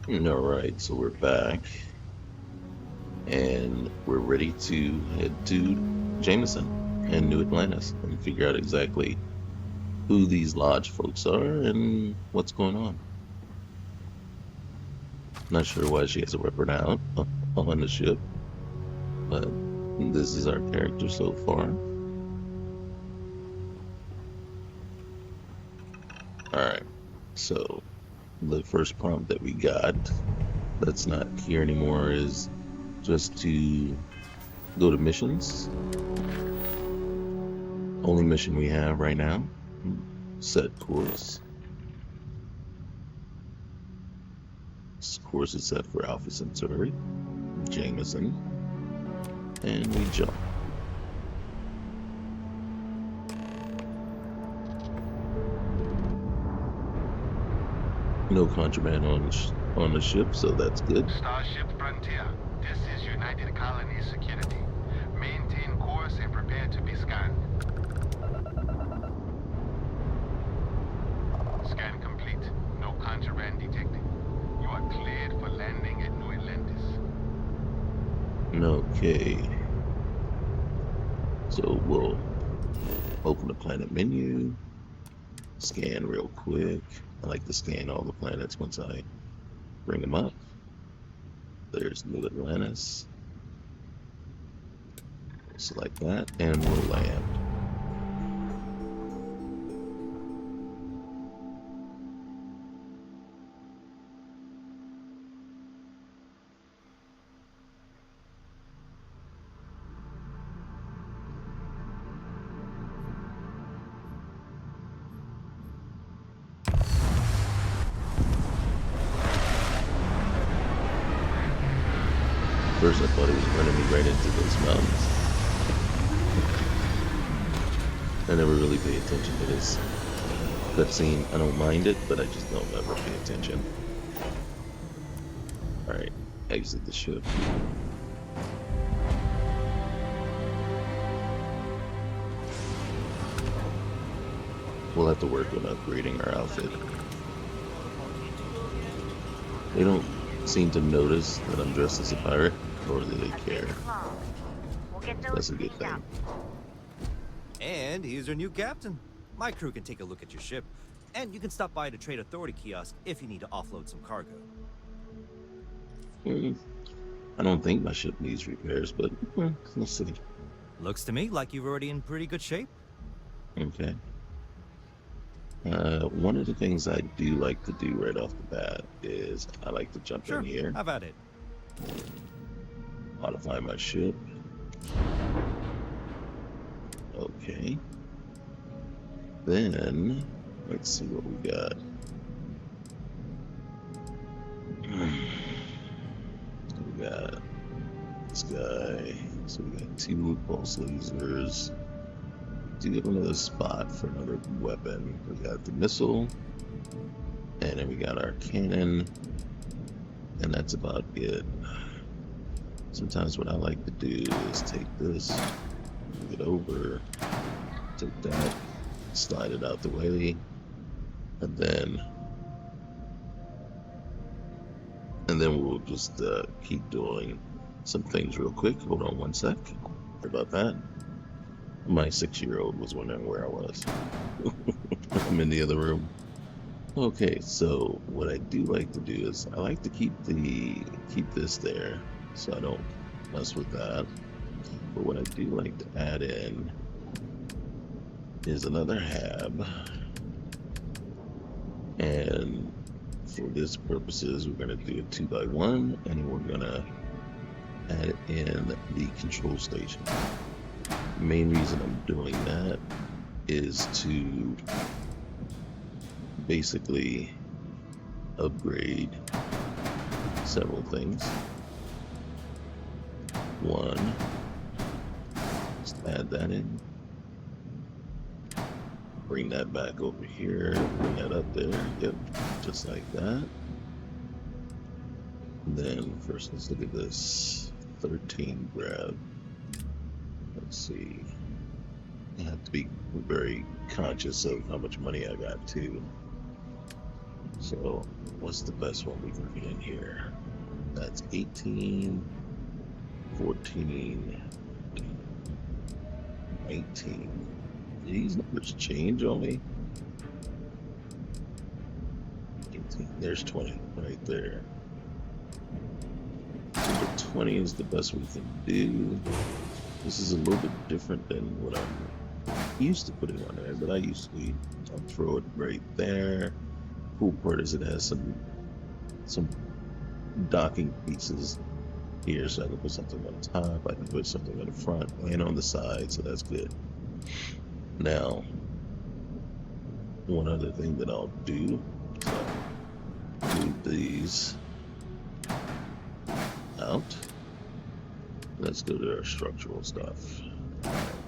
Alright, so we're back and we're ready to head to Jameson and New Atlantis and figure out exactly who these lodge folks are and what's going on. Not sure why she has a weapon out on the ship, but this is our character so far. Alright, so the first prompt that we got that's not here anymore is just to go to missions. Only mission we have right now. Set course. This course is set for Alpha Centauri, Jameson, and we jump. No contraband on the ship, so that's good. Starship Frontier, this is United Colonies Security. Maintain course and prepare to be scanned. Scan complete. No contraband detected. You are cleared for landing at New Atlantis. Okay. So we'll open the planet menu, scan real quick. I like to scan all the planets once I bring them up. There's New Atlantis. Select that and we'll land. First I thought he was running me right into those mountains. I never really pay attention to this cutscene. I don't mind it, but I just don't ever pay attention. Alright, exit the ship. We'll have to work on upgrading our outfit. They don't seem to notice that I'm dressed as a pirate, nor do they care. That's a good thing. And here's your new captain. My crew can take a look at your ship, and you can stop by the Trade Authority kiosk if you need to offload some cargo. I don't think my ship needs repairs, but we'll see. Looks to me like you're already in pretty good shape. Okay. One of the things I do like to do right off the bat is I like to jump in here. Have at it. Modify my ship. Okay. Then, let's see what we got. We got this guy. So we got 2 pulse lasers. To get another spot for another weapon. We got the missile, and then we got our cannon, and that's about it. Sometimes what I like to do is take this, move it over, take that, slide it out the way, and then we'll just keep doing some things real quick. Hold on one sec. Sorry about that. My 6-year-old was wondering where I was. I'm in the other room. Okay, so what I do like to do is I like to keep this there, so I don't mess with that. But what I do like to add in is another hab, and for this purposes, we're gonna do a 2x1, and we're gonna add in the control station. The main reason I'm doing that is to basically upgrade several things. One, just add that in. Bring that back over here, bring that up there, yep, just like that. And then first let's look at this 13 grab. Let's see. I have to be very conscious of how much money I got too. So, what's the best one we can get in here? That's 18, 14, 19. These numbers change on me. 18. There's 20 right there. So the 20 is the best we can do. This is a little bit different than what I'm used to putting on there, but I'll throw it right there. Cool part is it has some docking pieces here, so I can put something on top, I can put something on the front and on the side, so that's good. Now, one other thing that I'll do is I'll move these out. Let's go to our structural stuff.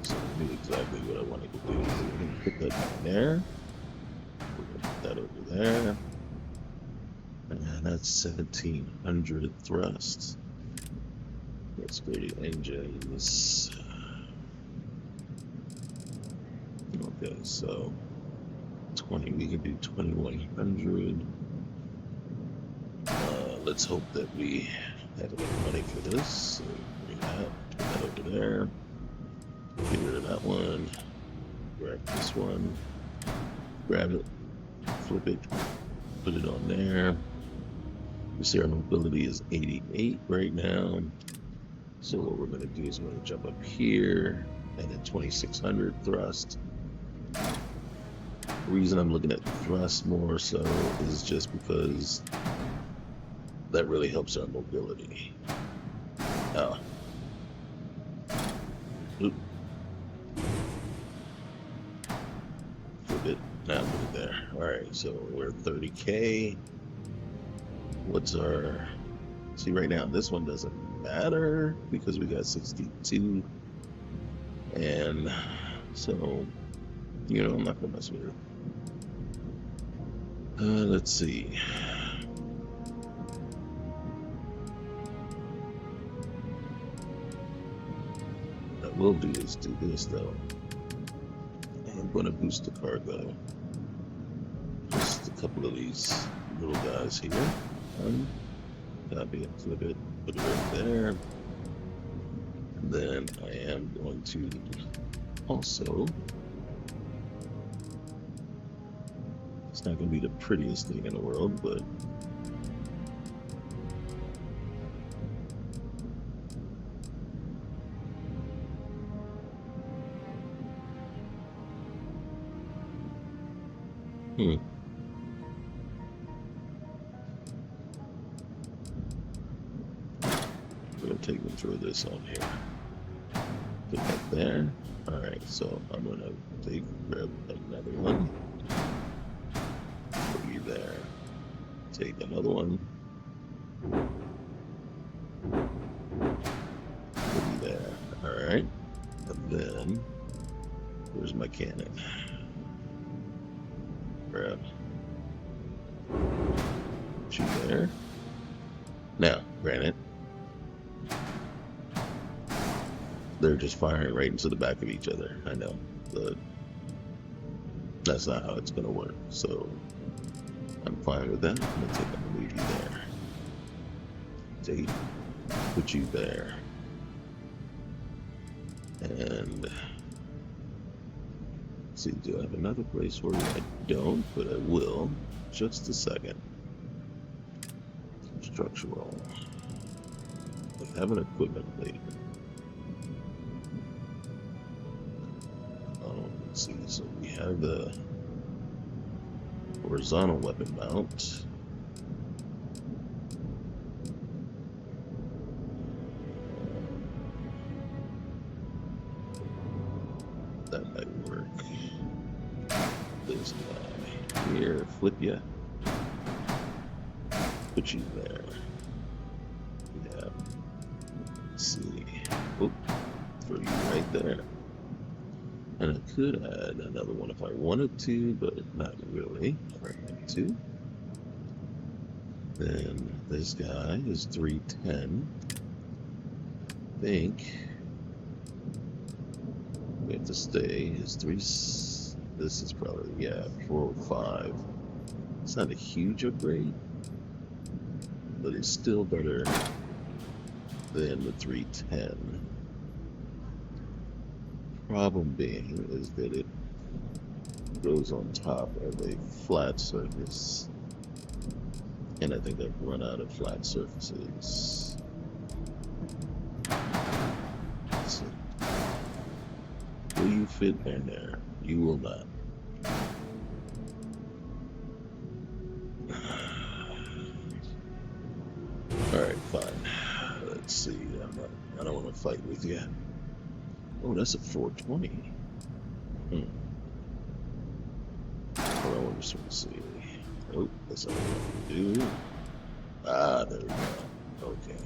So I knew exactly what I wanted to do. So we're going to put that down there. We're going to put that over there. And that's 1700 thrust. Let's go to engines. Okay, so 20, we can do 2100. Let's hope that we have enough money for this. So bring that, put that over there. Get rid of that one. Grab this one. Grab it. Flip it. Put it on there. You see our mobility is 88 right now. So what we're going to do is we're going to jump up here and then 2600 thrust. The reason I'm looking at thrust more so is just because that really helps our mobility. Oh. Oop. Flip it. Now put it there. Alright, so we're 30K. What's our... See, right now, this one doesn't matter because we got 62. And so, you know, I'm not going to mess with it. Let's see. What I will do is do this, though. I'm going to boost the cargo. Just a couple of these little guys here. Copy it, flip it, put it right there. And then I am going to also, it's not going to be the prettiest thing in the world, but we're going to take and throw this on here. Put that there. Alright, so I'm going to grab another one. Put you there. Take another one. Put you there. Alright. And then, where's my cannon? Grab. Put you there. Now, granted, they're just firing right into the back of each other. I know, but that's not how it's gonna work. So I'm fine with that. I'm gonna take a move you there. Take, put you there, and see. Do I have another place where I don't? But I will. Just a second. Structural. I have an equipment plate. Let's see, so we have the horizontal weapon mount. That might work. This guy here, flip ya. Put you there. Yeah. Let's see. Oop. Throw you right there. And I could add another one if I wanted to, but not really. Right, 2. Then this guy is 310. I think we have to stay is 3. This is probably, yeah, 405. It's not a huge upgrade, but it's still better than the 310. Problem being is that it goes on top of a flat surface, and I think I've run out of flat surfaces. So, will you fit in there? You will not. Alright, fine. Let's see. I don't want to fight with you. Oh, that's a 420. Hold on, I just want to see. Oh, that's all I want to do. Ah, there we go. Okay.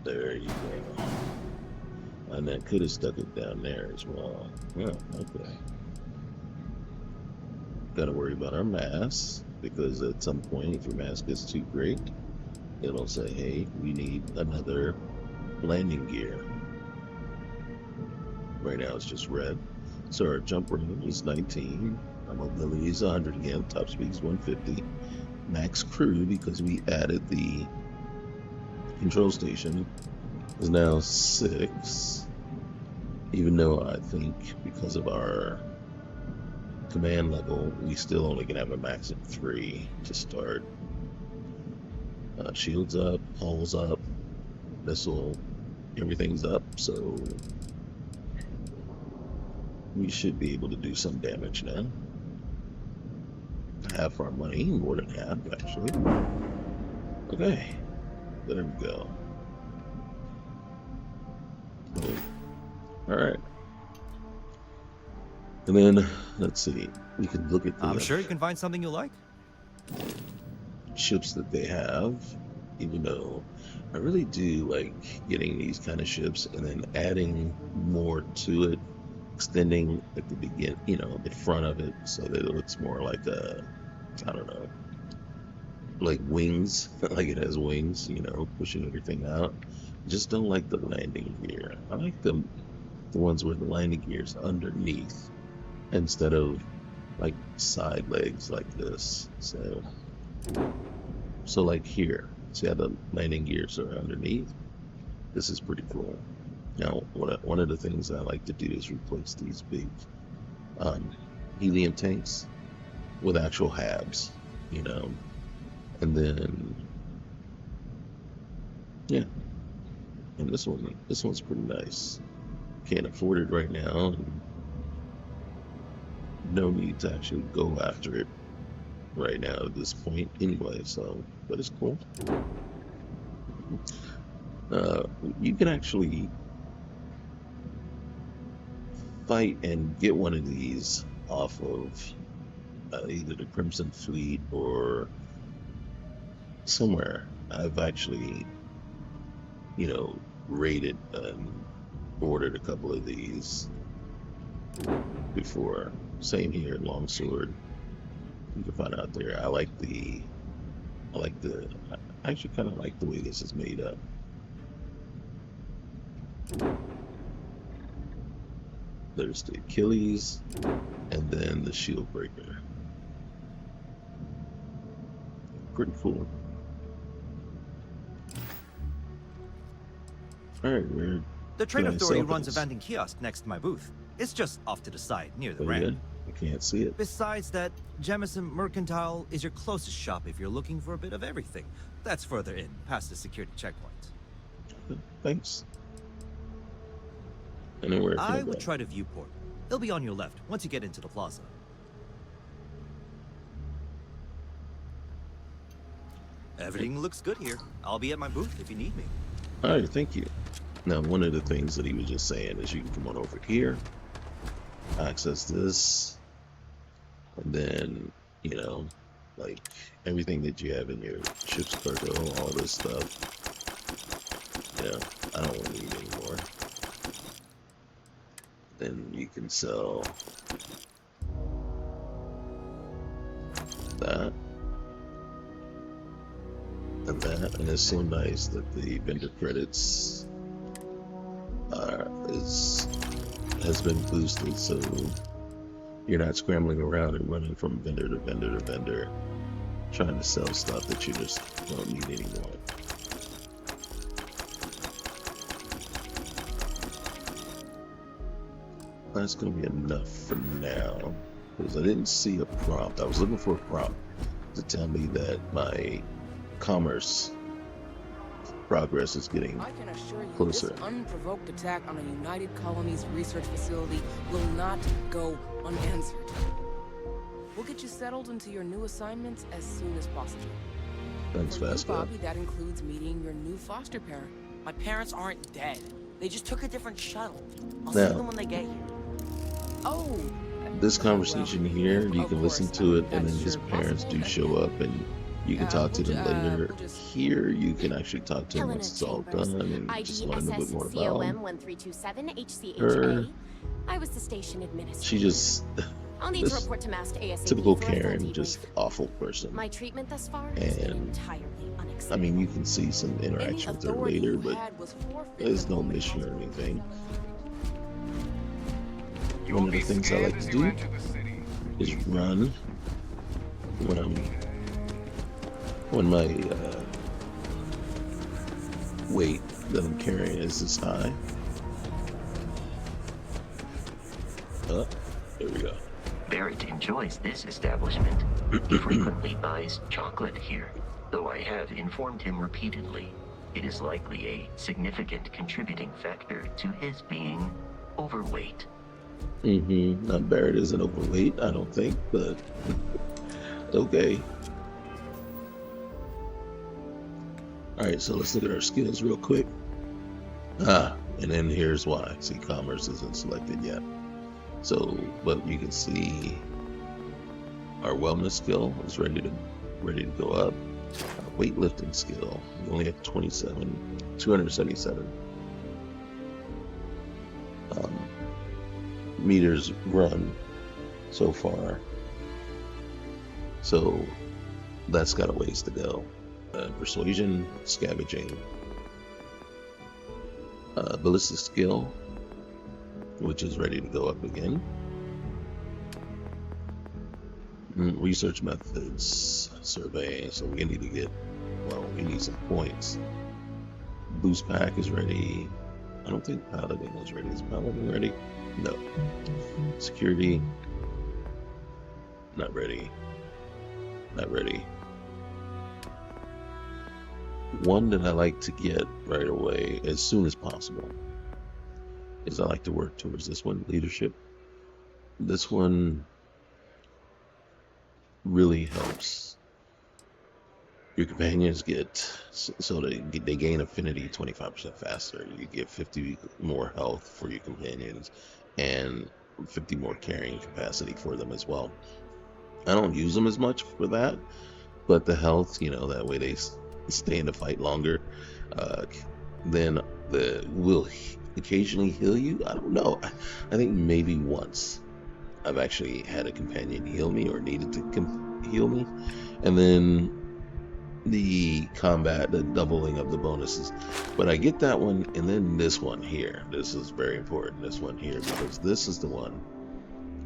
There you go. And I could have stuck it down there as well. Yeah, okay. Gotta worry about our mass, because at some point, if your mass gets too great, it'll say, hey, we need another landing gear. Right now it's just red. So our jump rate is 19. Our mobility is 100 again. Top speed is 150. Max crew, because we added the control station, is now 6. Even though I think because of our command level, we still only can have a max of 3 to start. Shields up, hulls up, missile, everything's up, so we should be able to do some damage now. Half our money, more than half actually. Okay, there we go. Alright. And then, let's see, we can look at the I'm sure you can find something you like. ships that they have, even though I really do like getting these kind of ships and then adding more to it, extending at the begin, the front of it, so that it looks more like I don't know, like wings, like it has wings, pushing everything out. Just don't like the landing gear. I like the ones where the landing gear is underneath instead of like side legs like this. So like here, see how the landing gears are underneath? This is pretty cool. Now, one of the things I like to do is replace these big helium tanks with actual habs, and then yeah, and this one's pretty nice. Can't afford it right now, and no need to actually go after it right now at this point anyway, so, but it's cool. You can actually fight and get one of these off of either the Crimson Fleet or somewhere. I've actually, raided and ordered a couple of these before. Same here, Longsword. You can find out there. I actually kind of like the way this is made up. There's the Achilles, and then the Shield Breaker. Pretty cool. Alright, we're... The Trade Authority runs a vending kiosk next to my booth. It's just off to the side, near the ramp. I can't see it. Besides that, Jemison Mercantile is your closest shop if you're looking for a bit of everything. That's further in, past the security checkpoint. Thanks. Anywhere I would try to Viewport. It'll be on your left, once you get into the plaza. Everything looks good here. I'll be at my booth if you need me. Alright, thank you. Now, one of the things that he was just saying is you can come on over here, access this, and then, like everything that you have in your ship's cargo, all this stuff. I don't want to need anymore. Then you can sell that and that, and it's so nice that the vendor credits has been boosted, so You're not scrambling around and running from vendor to vendor to vendor, trying to sell stuff that you just don't need anymore. That's gonna be enough for now, because I didn't see a prompt. I was looking for a prompt to tell me that my commerce progress is getting I can assure you, closer. this unprovoked attack on a United Colonies research facility will not go unanswered. We'll get you settled into your new assignments as soon as possible. Thanks, For you, Vasco. Bobby, that includes meeting your new foster parent. My parents aren't dead. They just took a different shuttle. I'll see them Now, when they get here. Oh, this conversation here, you of can listen course, to it, that's and then his sure parents possible. do show up, and you can talk to them later. we'll just- Here, you can actually talk to him Helena once it's all Chambers, done, and just want to know a bit more about IDSS-COM 1327 her. HCHA. I was the station administrator. She just, I'll need to this report to Mast ASAP typical for a full Karen, just debrief. awful person. My treatment thus far has been And entirely unacceptable. I mean, you can see some Any interaction with her authority later, you but had was forfeit there's the no moment mission or possible. anything. You One will of the be things I scanned like as to you do enter the city. is run when my weight that I'm carrying is this high. There we go. Barrett enjoys this establishment. He frequently buys chocolate here, though I have informed him repeatedly it is likely a significant contributing factor to his being overweight. Now Barrett isn't overweight, I don't think, but okay. Alright, so let's look at our skills real quick. And then here's why. See, commerce isn't selected yet. So, but you can see our wellness skill is ready to go up. Our weightlifting skill, we only have 277 meters run so far. So that's got a ways to go. Persuasion, scavenging, ballistic skill, which is ready to go up again. Research methods, survey, so we need to get, well, we need some points. Boost pack is ready. I don't think paladin is ready. Is paladin ready? No. Security, not ready. Not ready. One that I like to get right away as soon as possible is I like to work towards this one, leadership. This one really helps your companions get, so they gain affinity 25% faster. You get 50 more health for your companions and 50 more carrying capacity for them as well. I don't use them as much for that, but the health, you know, that way they stay in the fight longer. Then will occasionally heal you. I don't know. I think maybe once I've actually had a companion heal me or needed to heal me. And then the combat, the doubling of the bonuses. But I get that one, and then this one here. This is very important, this one here, because this is the one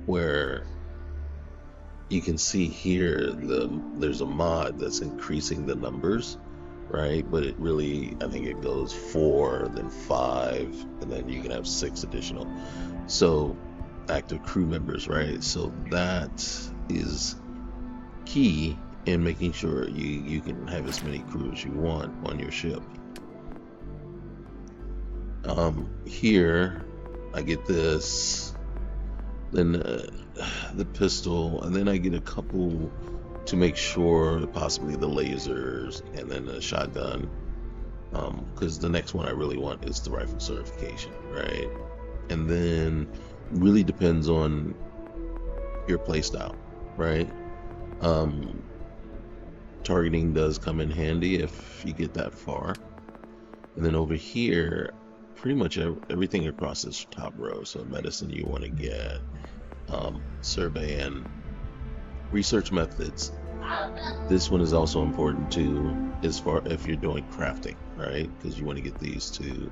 where you can see here there's a mod that's increasing the numbers, right? But it really, I think it goes 4, then 5, and then you can have 6 additional. So active crew members, right? So that is key in making sure you can have as many crew as you want on your ship. Here I get this, then the pistol, and then I get a couple to make sure, possibly the lasers, and then a shotgun, because the next one I really want is the rifle certification, right? And then really depends on your playstyle, right? Targeting does come in handy if you get that far. And then over here, pretty much everything across this top row. So medicine you want to get, survey and research methods. This one is also important too, as far if you're doing crafting, right? Because you want to get these to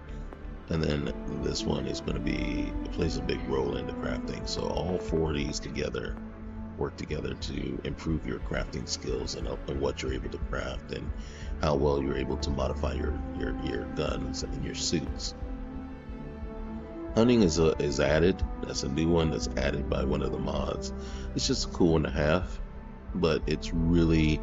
And then this one is going to be, it plays a big role into crafting. So all four of these together work together to improve your crafting skills and what you're able to craft and how well you're able to modify your guns and your suits. Hunting is added. That's a new one that's added by one of the mods. It's just a cool one to have, but it's really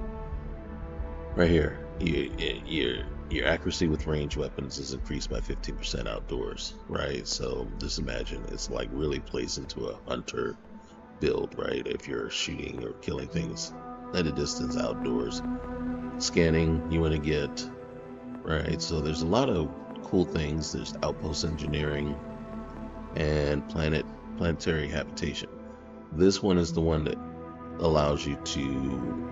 right here. Your accuracy with ranged weapons is increased by 15% outdoors, right? So just imagine it's like really plays into a hunter build, right? If you're shooting or killing things at a distance outdoors. Scanning you want to get, right? So there's a lot of cool things. There's outpost engineering and planetary habitation. This one is the one that allows you to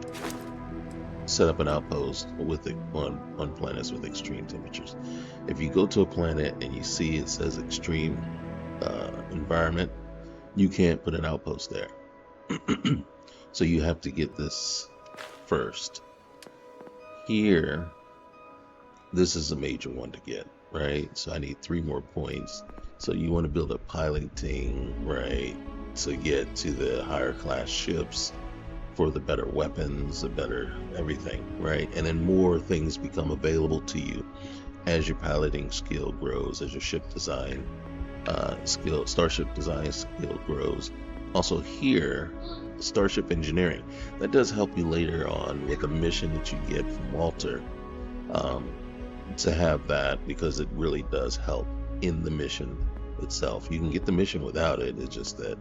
set up an outpost with on planets with extreme temperatures. If you go to a planet and you see it says extreme environment, you can't put an outpost there. So you have to get this first. Here, this is a major one to get, right? So I need 3 more points. So you want to build a piloting, right, to get to the higher class ships for the better weapons, the better everything, right? And then more things become available to you as your piloting skill grows, as your ship design starship design skill grows. Also here, starship engineering, that does help you later on with a mission that you get from Walter, to have that, because it really does help in the mission itself. You can get the mission without it. It's just that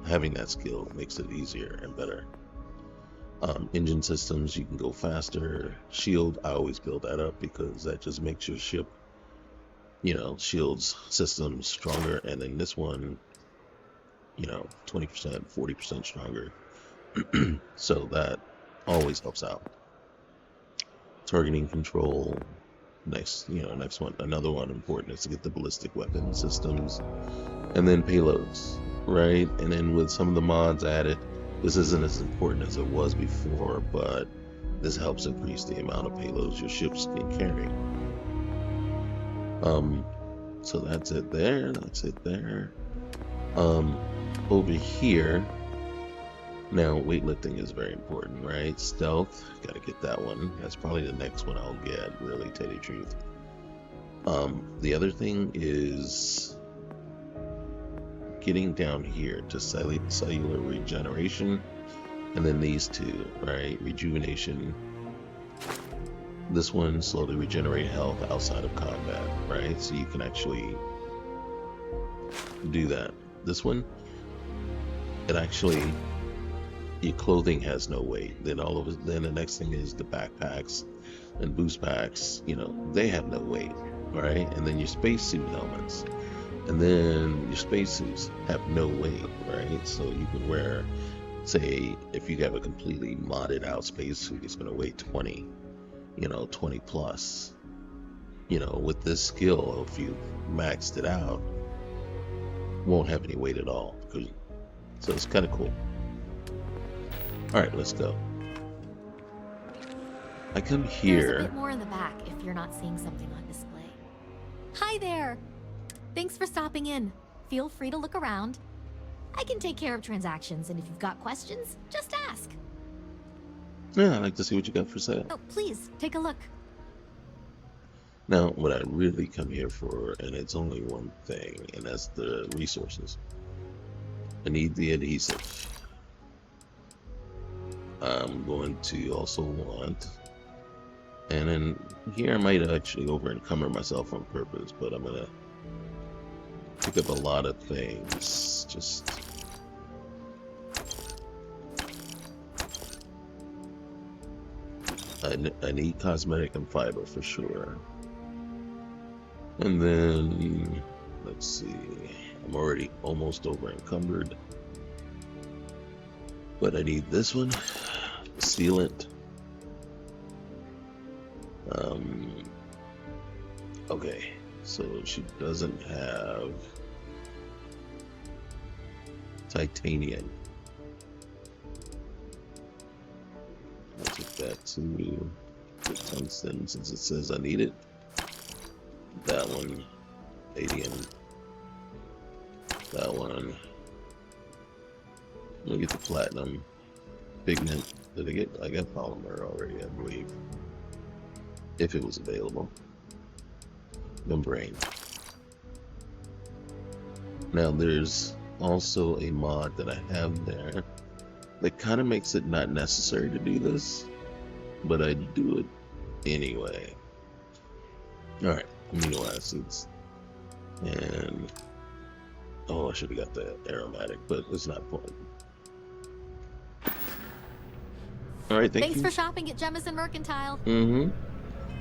having that skill makes it easier and better. Engine systems, you can go faster. Shield, I always build that up because that just makes your ship, shields systems stronger. And then this one, 20%, 40% stronger. So that always helps out. Targeting control, next one, another one important is to get the ballistic weapon systems, and then payloads, right? And then with some of the mods added, this isn't as important as it was before, but this helps increase the amount of payloads your ships can carry. So that's it there. Over here, now weightlifting is very important, right? Stealth, gotta get that one. That's probably the next one I'll get, really, tell you the truth. The other thing is getting down here to cellular regeneration, and then these two, right? Rejuvenation. This one, slowly regenerate health outside of combat, right? So you can actually do that. This one, it actually, your clothing has no weight. Then then the next thing is the backpacks and boost packs, they have no weight, right? And then your spacesuit helmets. And then your spacesuits have no weight, right? So you can wear, say, if you have a completely modded out spacesuit, it's going to weigh 20, 20 plus. With this skill, if you maxed it out, won't have any weight at all. So it's kind of cool. All right, let's go. I come here. There's a bit more in the back if you're not seeing something on display. Hi there. Thanks for stopping in. Feel free to look around. I can take care of transactions, and if you've got questions, just ask. Yeah, I'd like to see what you got for sale. Oh, please, take a look. Now, what I really come here for, and it's only one thing, and that's the resources. I need the adhesive. I'm going to also want, and then here I might actually over encumber myself on purpose, but I'm gonna pick up a lot of things. Just I need cosmetic and fiber for sure. And then let's see, I'm already almost over encumbered, but I need this one, sealant. Okay, so she doesn't have titanium. I'll take that to the tungsten since it says I need it. That one, Palladium. That one. I'm gonna get the platinum pigment. Did I get? I got polymer already, I believe. If it was available. Membrane. Now there's also a mod that I have there that kind of makes it not necessary to do this, but I do it anyway. Alright, amino acids. And oh, I should have got the aromatic, but it's not important. Alright, Thanks for shopping at Jemison Mercantile. Mm-hmm.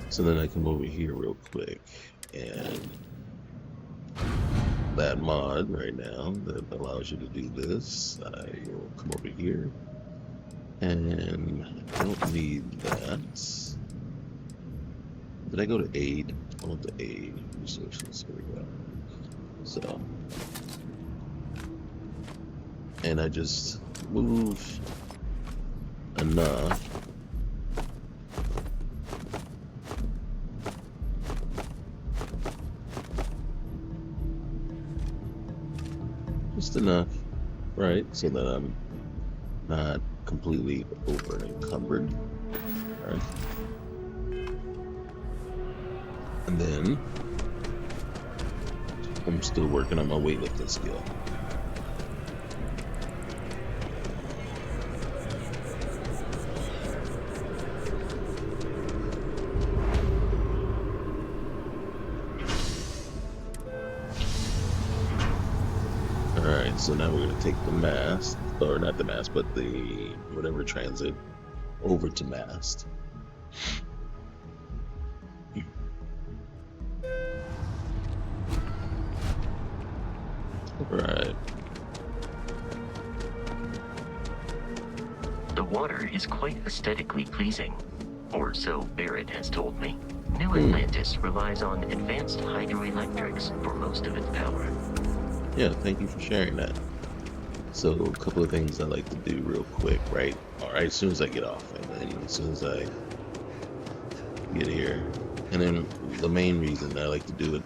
So then I come over here real quick, and that mod right now that allows you to do this, I will come over here, and I don't need that. Did I go to aid? I want the aid resources. Here we go. So, and I just move enough. Just enough, right? So that I'm not completely over encumbered. Right? And then I'm still working on my weightlifting skill. Alright, so now we're going to take the mast, or not the mast, but the whatever transit over to mast. Right. The water is quite aesthetically pleasing, or so Barrett has told me. New Atlantis relies on advanced hydroelectrics for most of its power. Yeah, thank you for sharing that. So a couple of things I like to do real quick, right? Alright, as soon as I get off, and then as soon as I get here. And then the main reason I like to do it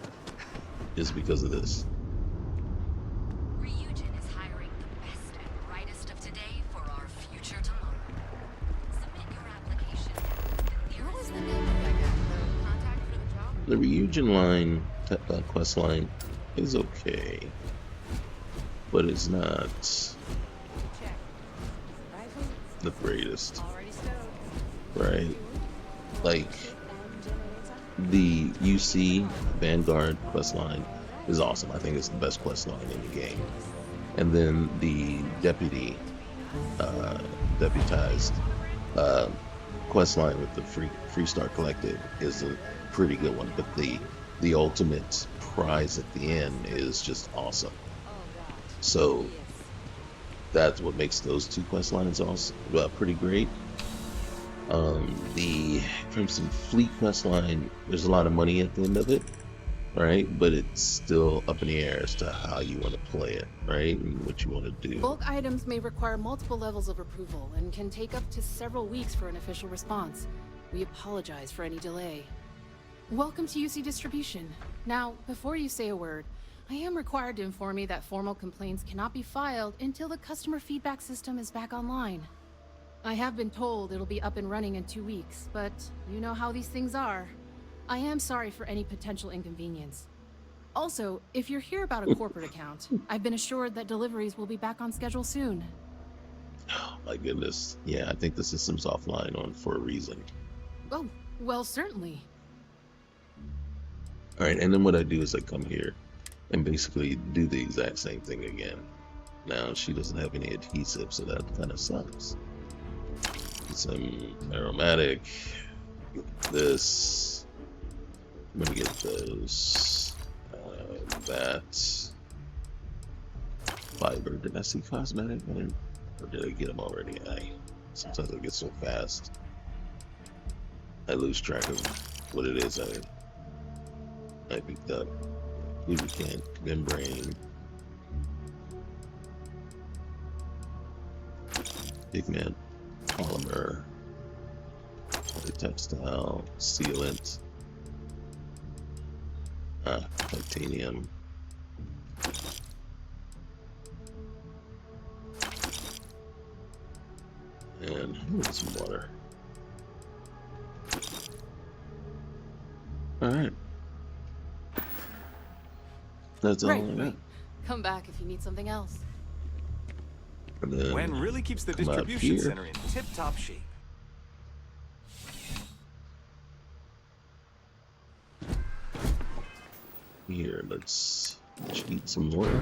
is because of this. The Ryujin line, quest line, is okay, but it's not the greatest, right? Like, the UC Vanguard quest line is awesome. I think it's the best quest line in the game. And then the deputized quest line with the Freestar Collective is a pretty good one, but the ultimate prize at the end is just awesome. So that's what makes those two quest lines also pretty great. The Crimson Fleet quest line, there's a lot of money at the end of it, right? But it's still up in the air as to how you want to play it, right? And what you want to do. Bulk items may require multiple levels of approval and can take up to several weeks for an official response. We apologize for any delay. Welcome to UC Distribution. Now, before you say a word, I am required to inform you that formal complaints cannot be filed until the customer feedback system is back online. I have been told it'll be up and running in 2 weeks, but you know how these things are. I am sorry for any potential inconvenience. Also, if you're here about a corporate account, I've been assured that deliveries will be back on schedule soon. Oh my goodness. Yeah, I think the system's offline for a reason. Oh, well, certainly. Alright, and then what I do is I come here and basically do the exact same thing again. Now, she doesn't have any adhesive, so that kind of sucks. Some aromatic. This. I'm gonna get those. That. Fiber. Did I see cosmetic? Or did I get them already? Sometimes I get so fast, I lose track of what it is I picked up. Lubricant, membrane, pigment, polymer, textile, sealant, Titanium. And I need some water. Alright. That's all I got. Great. Come back if you need something else. And then Gwen really keeps the come out distribution here. center in tip-top shape. Here, let's cheat some more.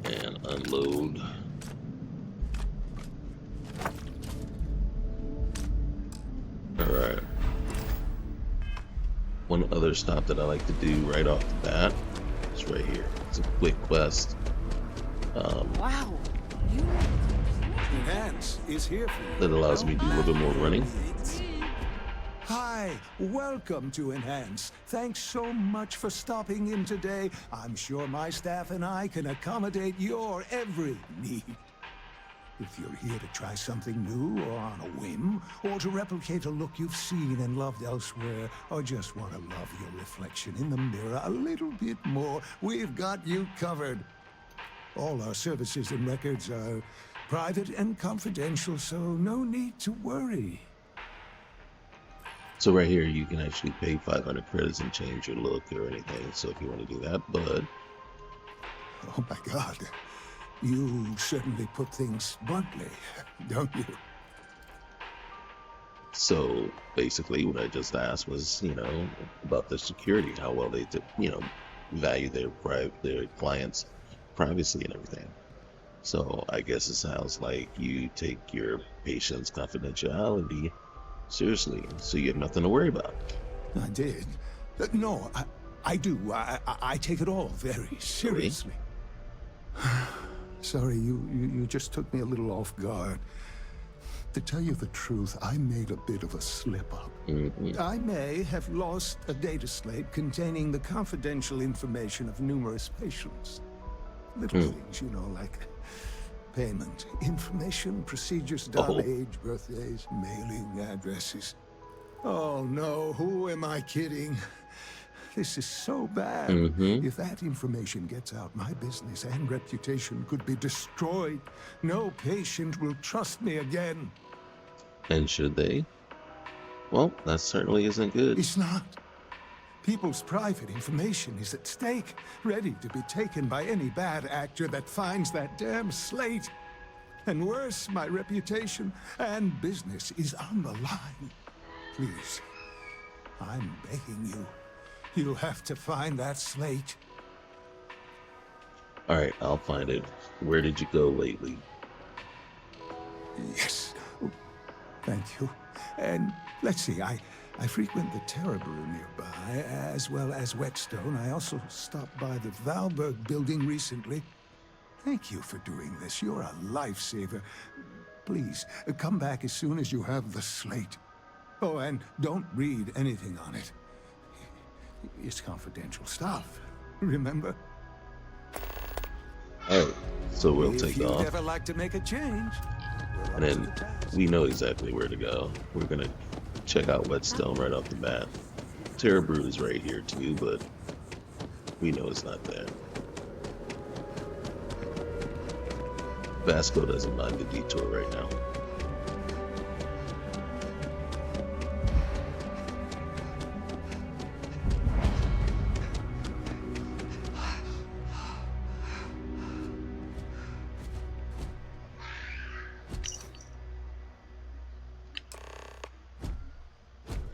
And unload. Alright. One other stop that I like to do right off the bat is right here. It's a quick quest. Wow. You Enhance is here for you. That allows me to do a little bit more running. Hi, welcome to Enhance. Thanks so much for stopping in today. I'm sure my staff and I can accommodate your every need. If you're here to try something new or on a whim, or to replicate a look you've seen and loved elsewhere, or just want to love your reflection in the mirror a little bit more, we've got you covered. All our services and records are private and confidential, so no need to worry. So right here, you can actually pay 500 credits and change your look or anything. So if you want to do that, but Oh my God. You certainly put things bluntly, don't you? so basically, what I just asked was, about the security, how well they, value their clients' privacy and everything. So I guess it sounds like you take your patient's confidentiality seriously, so you have nothing to worry about. I did. No, I do. I take it all very seriously. Sorry, you just took me a little off guard. To tell you the truth, I made a bit of a slip-up. I may have lost a data slate containing the confidential information of numerous patients. Little things, like payment information, procedures done, age, birthdays, mailing addresses. Oh no, who am I kidding? This is so bad. If that information gets out, my business and reputation could be destroyed. No patient will trust me again. And should they? Well, that certainly isn't good. It's not. People's private information is at stake, ready to be taken by any bad actor that finds that damn slate. And worse, my reputation and business is on the line. Please, I'm begging you. You'll have to find that slate. Alright, I'll find it. Where did you go lately? Yes. Thank you. And let's see, I frequent the Terror Brew nearby, as well as Whetstone. I also stopped by the Valberg building recently. Thank you for doing this. You're a lifesaver. Please, come back as soon as you have the slate. Oh, and don't read anything on it. It's confidential stuff, remember? Alright, so we'll take If you'd off. ever like to make a change, And then we know exactly where to go. We're gonna check out Whetstone right off the bat. Terror Brew is right here too, but we know it's not there. Vasco doesn't mind the detour right now.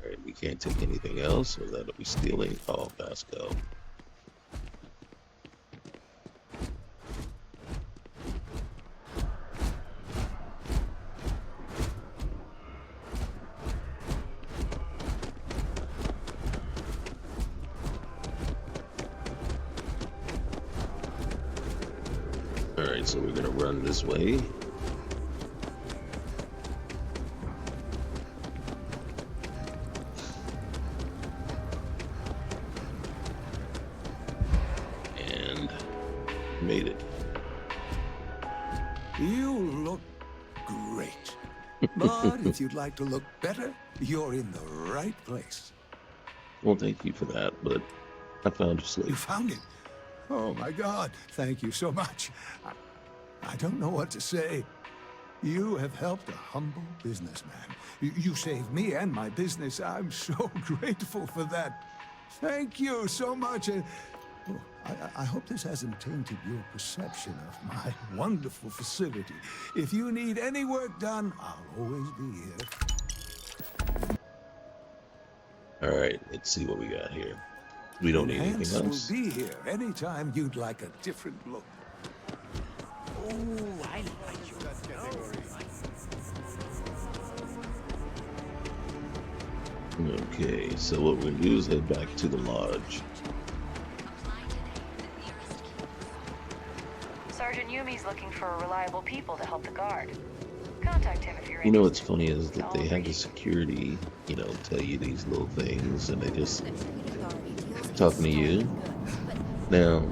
Alright, we can't take anything else, or that'll be stealing. Oh, Vasco. Alright, so we're gonna run this way. And made it. you look great. But if you'd like to look better, you're in the right place. Well, thank you for that, but I found your slate. You found it? Oh my God, thank you so much. I don't know what to say. You have helped a humble businessman. You saved me and my business. I'm so grateful for that. Thank you so much. I hope this hasn't tainted your perception of my wonderful facility. If you need any work done, I'll always be here. All right, let's see what we got here. We don't need anything else. Will be here anytime you'd like a different look. Oh, I like your Okay, so what we're gonna do is head back to the lodge. Sergeant Yumi's looking for reliable people to help the guard. Contact him if you're You know what's funny is that they have the security, you know, tell you these little things, and they just talking to you. Now,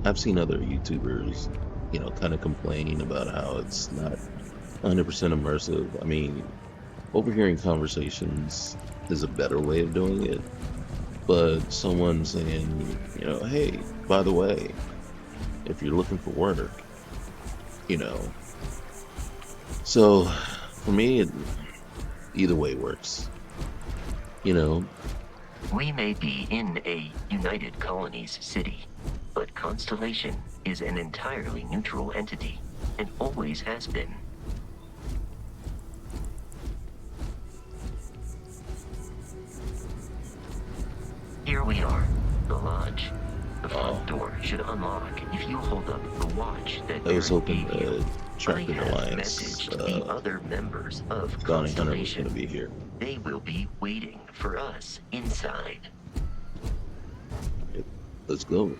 I've seen other YouTubers, you know, kind of complain about how it's not 100% immersive. I mean, overhearing conversations is a better way of doing it, but someone saying, you know, hey, by the way, if you're looking for work, you know. So, for me, either way works, you know. We may be in a United Colonies city, but Constellation is an entirely neutral entity, and always has been. Here we are, the lodge. The front door should unlock if you hold up the watch that I was hoping gave you. Tracking I have Alliance, messaged the other members of Donnie Hunter was Constellation. going to be here. They will be waiting for us inside. Let's go.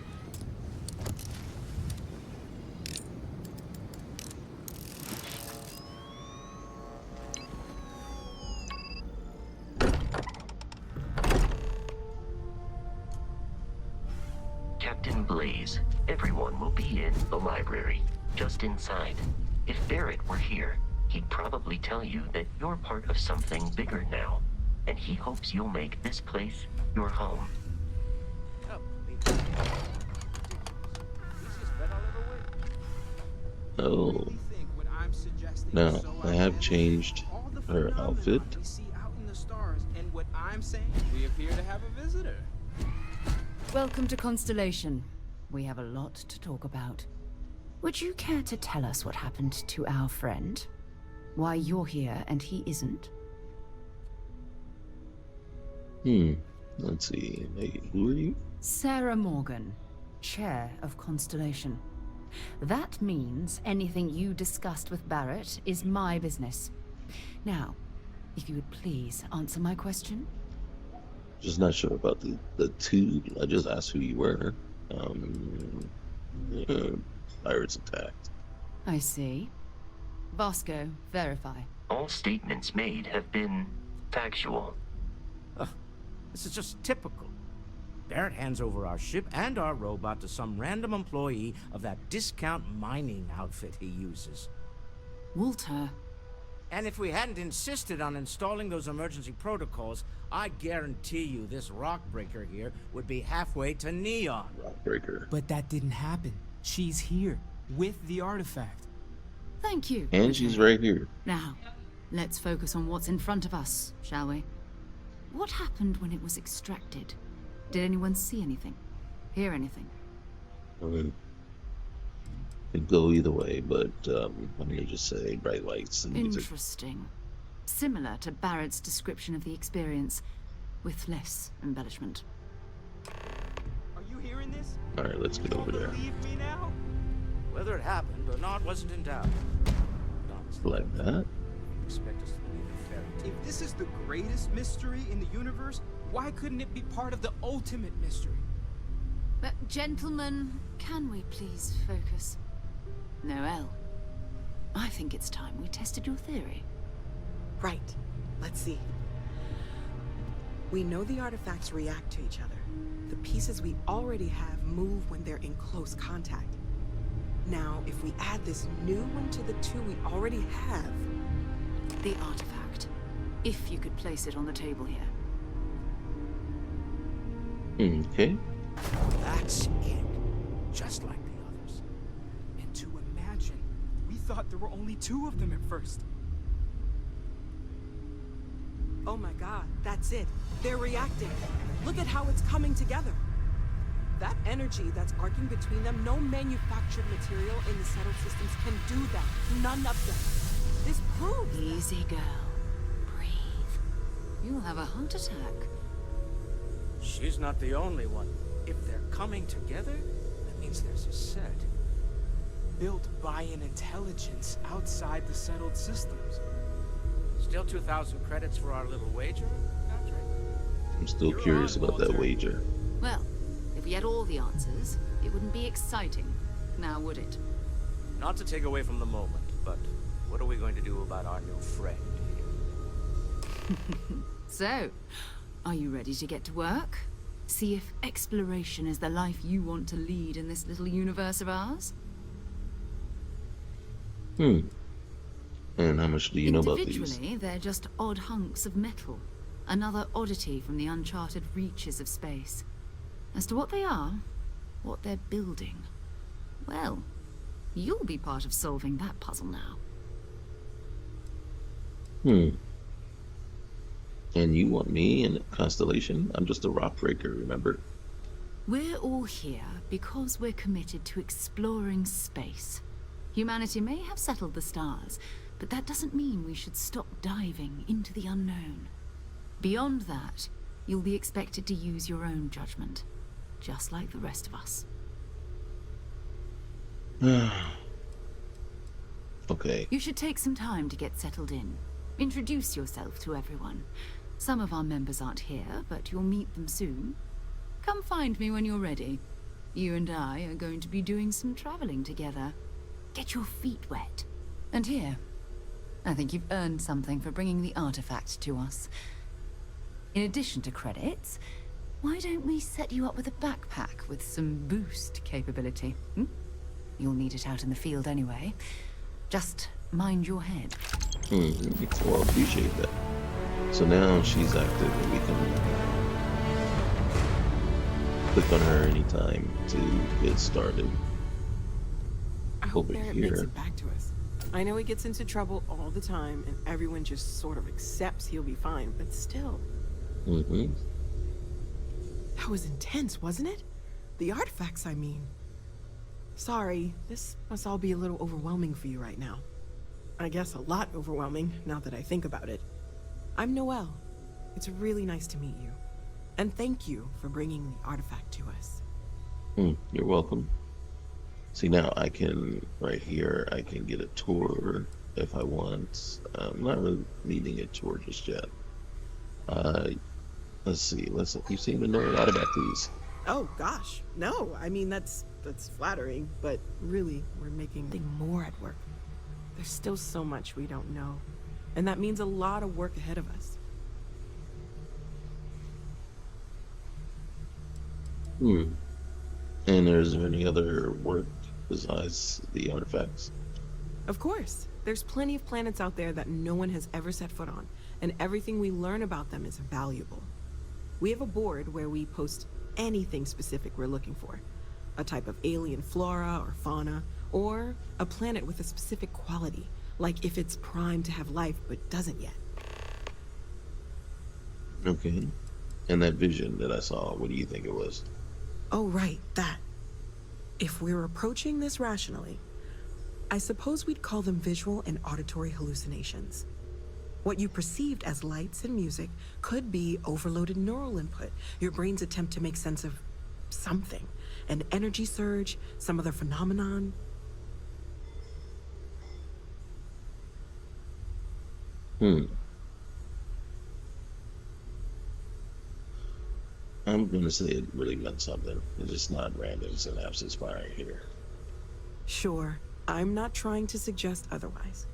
Captain Blaze, everyone will be in the library, just inside. If Barrett were here, he'd probably tell you that you're part of something bigger now, and he hopes you'll make this place your home. Oh. Now, I have changed her outfit. We appear to have a visitor. Welcome to Constellation. We have a lot to talk about. Would you care to tell us what happened to our friend? Why you're here and he isn't? Let's see. Hey, who are you? Sarah Morgan, Chair of Constellation. That means anything you discussed with Barrett is my business. Now, if you would please answer my question. Just not sure about the two. I just asked who you were. Pirates attacked. I see. Vasco, verify. All statements made have been factual. This is just typical. Barrett hands over our ship and our robot to some random employee of that discount mining outfit he uses. Walter. And if we hadn't insisted on installing those emergency protocols, I guarantee you this rockbreaker here would be halfway to Neon. Rockbreaker. But that didn't happen. She's here, with the artifact. Thank you. And she's right here. Now, let's focus on what's in front of us, shall we? What happened when it was extracted? Did anyone see anything? Hear anything? I mean, it could go either way, but I'm gonna just say bright lights and music. Interesting. Similar to Barrett's description of the experience, with less embellishment. Are you hearing this? All right, let's get over there. Believe me now? Whether it happened or not wasn't in doubt. Like that? Expect us to believe in fairy tales. If this is the greatest mystery in the universe, why couldn't it be part of the ultimate mystery? But gentlemen, can we please focus? Noelle, I think it's time we tested your theory. Right. Let's see. We know the artifacts react to each other. The pieces we already have move when they're in close contact. Now, if we add this new one to the two we already have, The artifact. If you could place it on the table here. Okay. That's it. Just like the others. And to imagine, we thought there were only 2 of them at first. Oh my god, that's it. They're reacting. Look at how it's coming together. That energy that's arcing between them, no manufactured material in the settled systems can do that. None of them. This proves Easy, girl. Breathe. You'll have a heart attack. She's not the only one. If they're coming together, that means there's a set. Built by an intelligence outside the settled systems. Still 2,000 credits for our little wager, Patrick? I'm still curious about that wager. Well, if we had all the answers, it wouldn't be exciting, now would it? Not to take away from the moment, but what are we going to do about our new friend here? So, are you ready to get to work? See if exploration is the life you want to lead in this little universe of ours? And how much do you know about these? Individually, they're just odd hunks of metal. Another oddity from the uncharted reaches of space. As to what they are, what they're building, well, you'll be part of solving that puzzle now. And you want me in Constellation? I'm just a rock breaker, remember? We're all here because we're committed to exploring space. Humanity may have settled the stars, but that doesn't mean we should stop diving into the unknown. Beyond that, you'll be expected to use your own judgment, just like the rest of us. Okay. You should take some time to get settled in. Introduce yourself to everyone. Some of our members aren't here, but you'll meet them soon. Come find me when you're ready. You and I are going to be doing some traveling together. Get your feet wet. And here, I think you've earned something for bringing the artifact to us. In addition to credits, why don't we set you up with a backpack with some boost capability? You'll need it out in the field anyway. Just mind your head. Well, I appreciate that. So now she's active and we can click on her anytime to get started. I hope Over Barrett here. makes it back to us. I know he gets into trouble all the time, and everyone just sort of accepts he'll be fine, but still. That was intense, wasn't it? The artifacts, I mean. Sorry, this must all be a little overwhelming for you right now. I guess a lot overwhelming, now that I think about it. I'm Noelle. It's really nice to meet you. And thank you for bringing the artifact to us. You're welcome. See, now I can, right here, I can get a tour if I want. I'm not really needing a tour just yet. Let's see, you seem to know a lot about these. Oh gosh, no, I mean that's flattering, but really, we're making more at work. There's still so much we don't know, and that means a lot of work ahead of us. And is there any other work besides the artifacts? Of course, there's plenty of planets out there that no one has ever set foot on, and everything we learn about them is valuable. We have a board where we post anything specific we're looking for. A type of alien flora or fauna, or a planet with a specific quality, like if it's primed to have life but doesn't yet. Okay. And that vision that I saw, what do you think it was? Oh, right, that. If we're approaching this rationally, I suppose we'd call them visual and auditory hallucinations. What you perceived as lights and music could be overloaded neural input, your brain's attempt to make sense of something. An energy surge, some other phenomenon. I'm gonna say it really meant something. It's just not random synapses firing here. Sure, I'm not trying to suggest otherwise.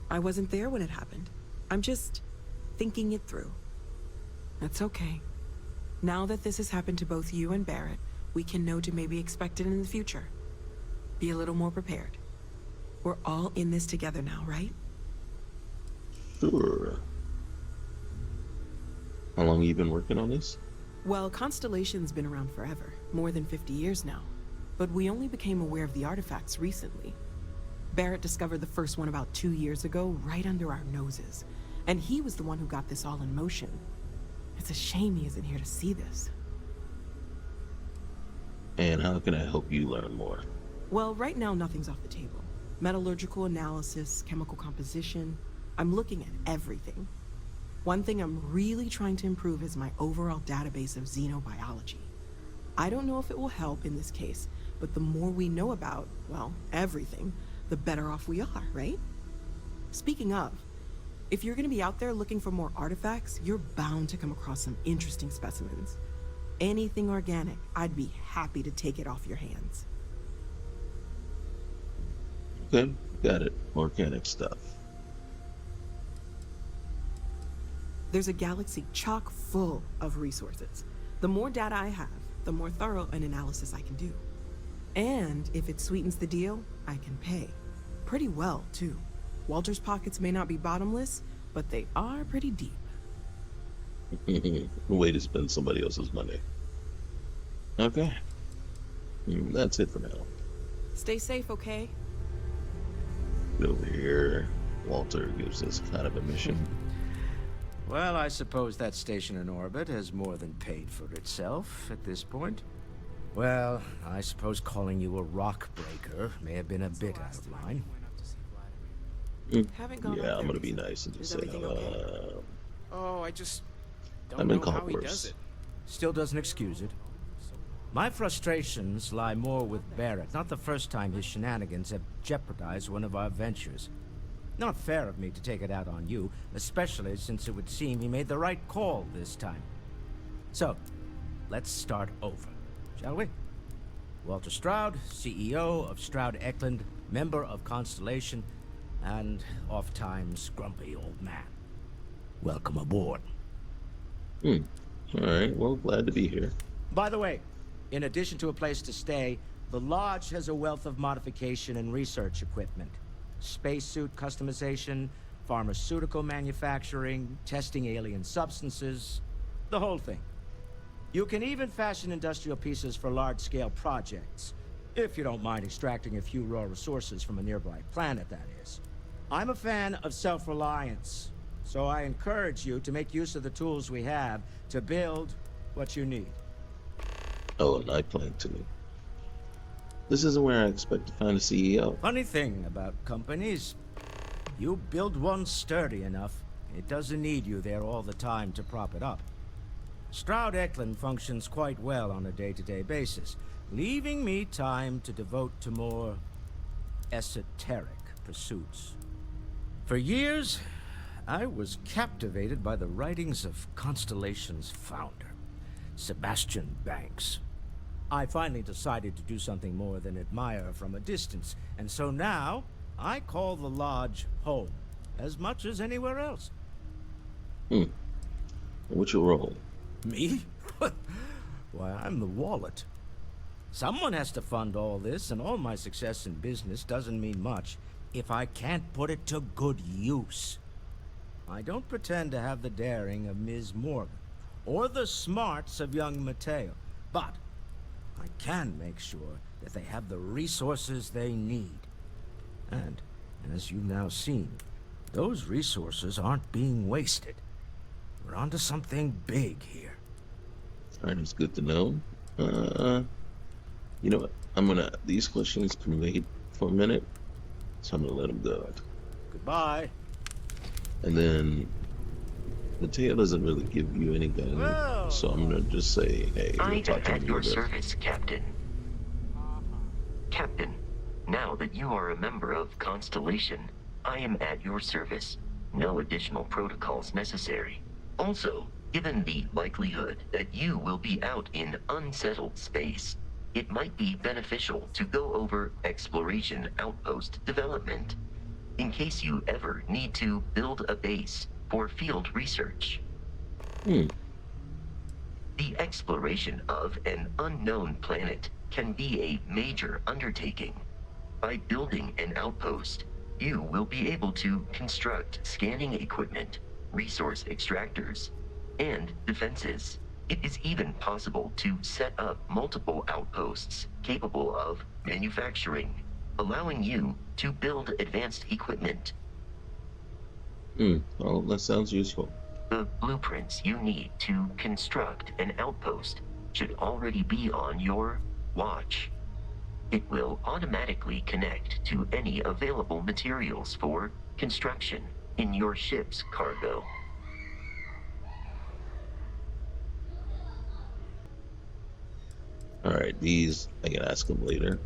I wasn't there when it happened. I'm just thinking it through. That's okay. Now that this has happened to both you and Barrett, we can know to maybe expect it in the future. Be a little more prepared. We're all in this together now, right? Sure. How long have you been working on this? Well, Constellation's been around forever, more than 50 years now. But we only became aware of the artifacts recently. Barrett discovered the first one about 2 years ago, right under our noses. And he was the one who got this all in motion. It's a shame he isn't here to see this. And how can I help you learn more? Well, right now nothing's off the table. Metallurgical analysis, chemical composition. I'm looking at everything. One thing I'm really trying to improve is my overall database of xenobiology. I don't know if it will help in this case, but the more we know about, well, everything, the better off we are, right? Speaking of, if you're gonna be out there looking for more artifacts, you're bound to come across some interesting specimens. Anything organic, I'd be happy to take it off your hands. Okay, got it. Organic stuff. There's a galaxy chock full of resources. The more data I have, the more thorough an analysis I can do. And if it sweetens the deal, I can pay. Pretty well, too. Walter's pockets may not be bottomless, but they are pretty deep. Way to spend somebody else's money. Okay. That's it for now. Stay safe, okay? Over here, Walter gives us kind of a mission. Well, I suppose that station in orbit has more than paid for itself at this point. Well, I suppose calling you a rock breaker may have been a bit out of line. Yeah, I'm gonna be nice and just say, Oh, I just I'm don't in know how he Concourse. does it. Still doesn't excuse it. My frustrations lie more with Barrett. Not the first time his shenanigans have jeopardized one of our ventures. Not fair of me to take it out on you, especially since it would seem he made the right call this time. So, let's start over, shall we? Walter Stroud, CEO of Stroud Eklund, member of Constellation, and oft-times grumpy old man. Welcome aboard. All right, well, glad to be here. By the way, in addition to a place to stay, the Lodge has a wealth of modification and research equipment. Spacesuit customization, pharmaceutical manufacturing, testing alien substances, the whole thing. You can even fashion industrial pieces for large-scale projects, if you don't mind extracting a few raw resources from a nearby planet, that is. I'm a fan of self-reliance, so I encourage you to make use of the tools we have to build what you need. Oh, and I plan to. This isn't where I expect to find a CEO. Funny thing about companies, you build one sturdy enough, it doesn't need you there all the time to prop it up. Stroud Eklund functions quite well on a day-to-day basis, leaving me time to devote to more esoteric pursuits. For years, I was captivated by the writings of Constellation's founder, Sebastian Banks. I finally decided to do something more than admire from a distance, and so now I call the Lodge home, as much as anywhere else. What's your role? Me? Why, I'm the wallet. Someone has to fund all this, and all my success in business doesn't mean much if I can't put it to good use. I don't pretend to have the daring of Ms. Morgan, or the smarts of young Mateo, but I can make sure that they have the resources they need. And, as you've now seen, those resources aren't being wasted. We're onto something big here. Alright, it's good to know. You know what? These questions can wait for a minute, so I'm gonna let them go. Goodbye. And then Mateo doesn't really give you any guidance, so I'm gonna just say, hey, I we'll talk am to at you your later. service, Captain. Captain, now that you are a member of Constellation, I am at your service. No additional protocols necessary. Also, given the likelihood that you will be out in unsettled space, it might be beneficial to go over exploration outpost development, in case you ever need to build a base for field research. The exploration of an unknown planet can be a major undertaking. By building an outpost, You will be able to construct scanning equipment, resource extractors, and defenses. It is even possible to set up multiple outposts capable of manufacturing, allowing you to build advanced equipment. Well, that sounds useful. The blueprints you need to construct an outpost should already be on your watch. It will automatically connect to any available materials for construction in your ship's cargo. Alright, these I can ask them later.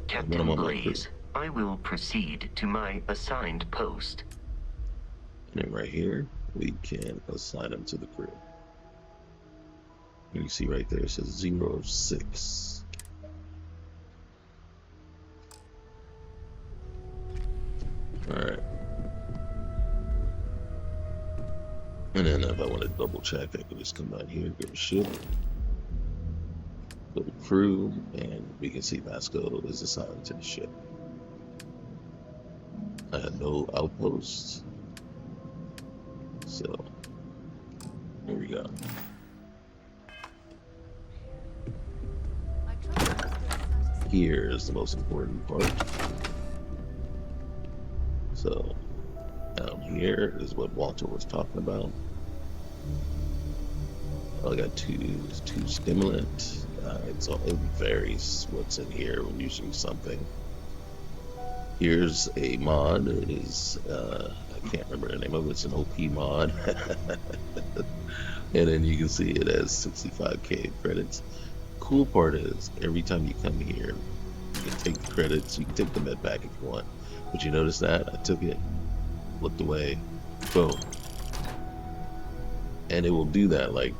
Captain Blaze, I will proceed to my assigned post. And then right here, we can assign them to the crew. And you see right there, it says 06. Alright. And then if I want to double check, I can just come down here, go to ship, go to crew, and we can see Vasco is assigned to the ship. I had no outposts. So, here we go. Here's the most important part. So, down here is what Walter was talking about. I got two stimulant. It varies what's in here when using something. Here's a mod. It is, I can't remember the name of it. It's an OP mod. And then you can see it has 65k credits. Cool part is, every time you come here, you can take the credits. You can take the med back if you want. But you notice that? I took it, looked away, boom. And it will do that like,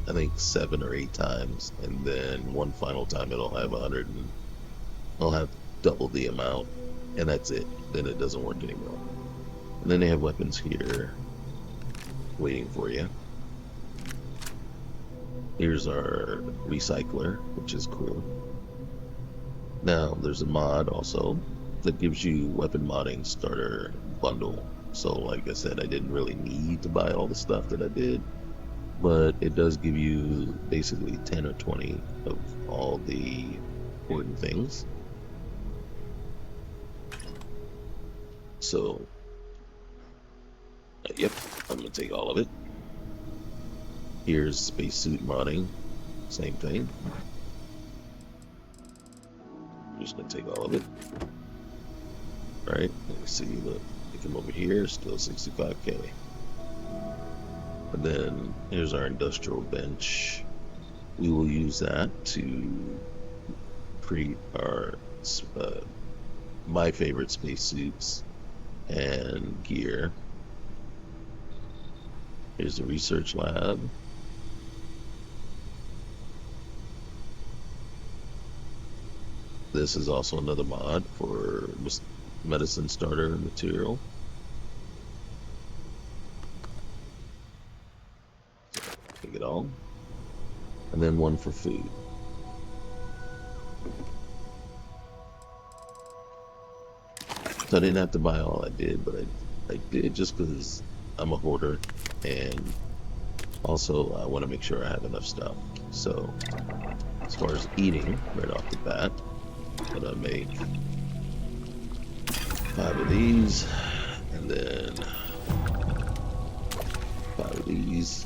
I think 7 or 8 times. And then one final time it'll have 100 and I'll have double the amount. And that's it. Then it doesn't work anymore. And then they have weapons here waiting for you. Here's our recycler, which is cool. Now there's a mod also that gives you weapon modding starter bundle. So like I said, I didn't really need to buy all the stuff that I did, but it does give you basically 10 or 20 of all the important things. So, yep, I'm gonna take all of it. Here's spacesuit modding, same thing. I'm just gonna take all of it. Right, let me see, look, you come over here, still 65k. And then here's our industrial bench. We will use that to create our my favorite spacesuits and gear. Here's the research lab. This is also another mod for medicine starter material. Take it all. And then one for food. So I didn't have to buy all I did, but I did just because I'm a hoarder, and also I want to make sure I have enough stuff. So as far as eating, right off the bat, I'm gonna make 5 of these, and then 5 of these.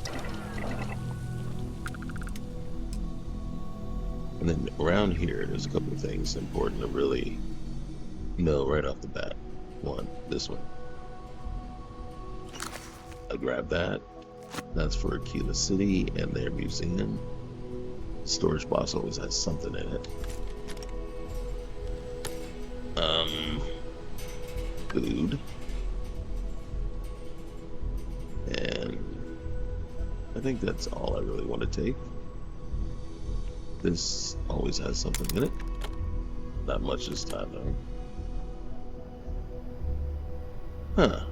And then around here, there's a couple of things important to really know right off the bat. One, this one. I grabbed that. That's for Aquila City and their museum. Storage box always has something in it. Food. And I think that's all I really want to take. This always has something in it. Not much this time though. Huh.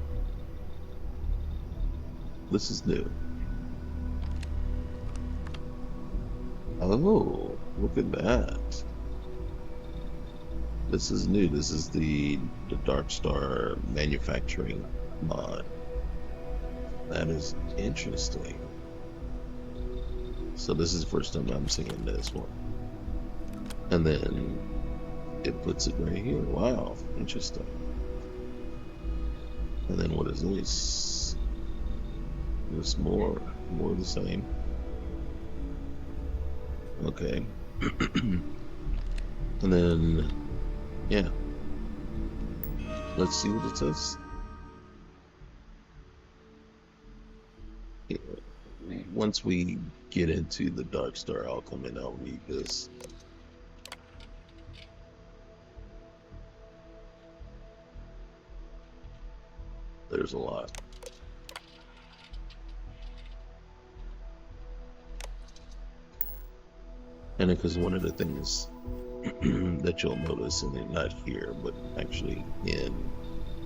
This is new. Oh, look at that. This is new. This is the Dark Star manufacturing mod. That is interesting. So this is the first time I'm seeing this one. And then it puts it right here. Wow, interesting. And then what is this? There's more of the same. Okay. And then, yeah. Let's see what it says. Once we get into the Dark Star, I'll come in, I'll read this. There's a lot. And because one of the things that you'll notice, and not here, but actually in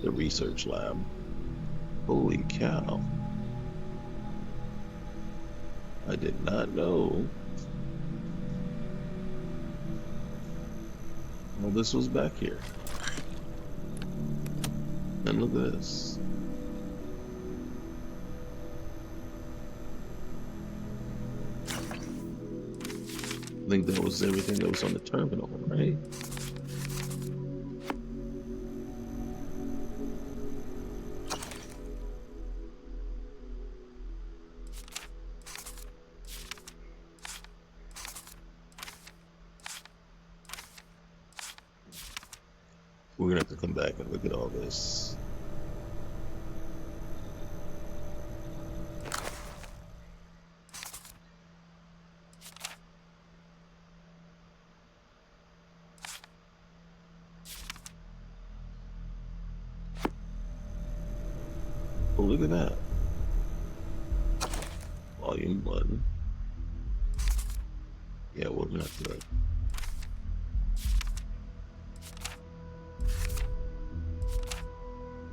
the research lab, holy cow. I did not know all this was back here. And look at this. I think that was everything that was on the terminal, right? We're gonna have to come back and look at all this. Oh, look at that. Volume 1. Yeah, we're gonna have to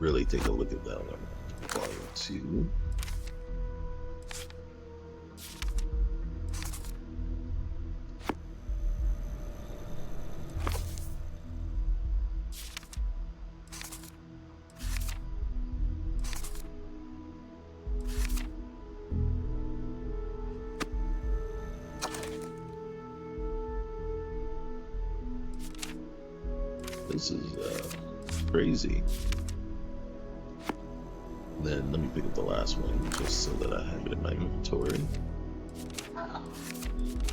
really take a look at that one. Volume 2. This is crazy. Then let me pick up the last one just so that I have it in my inventory.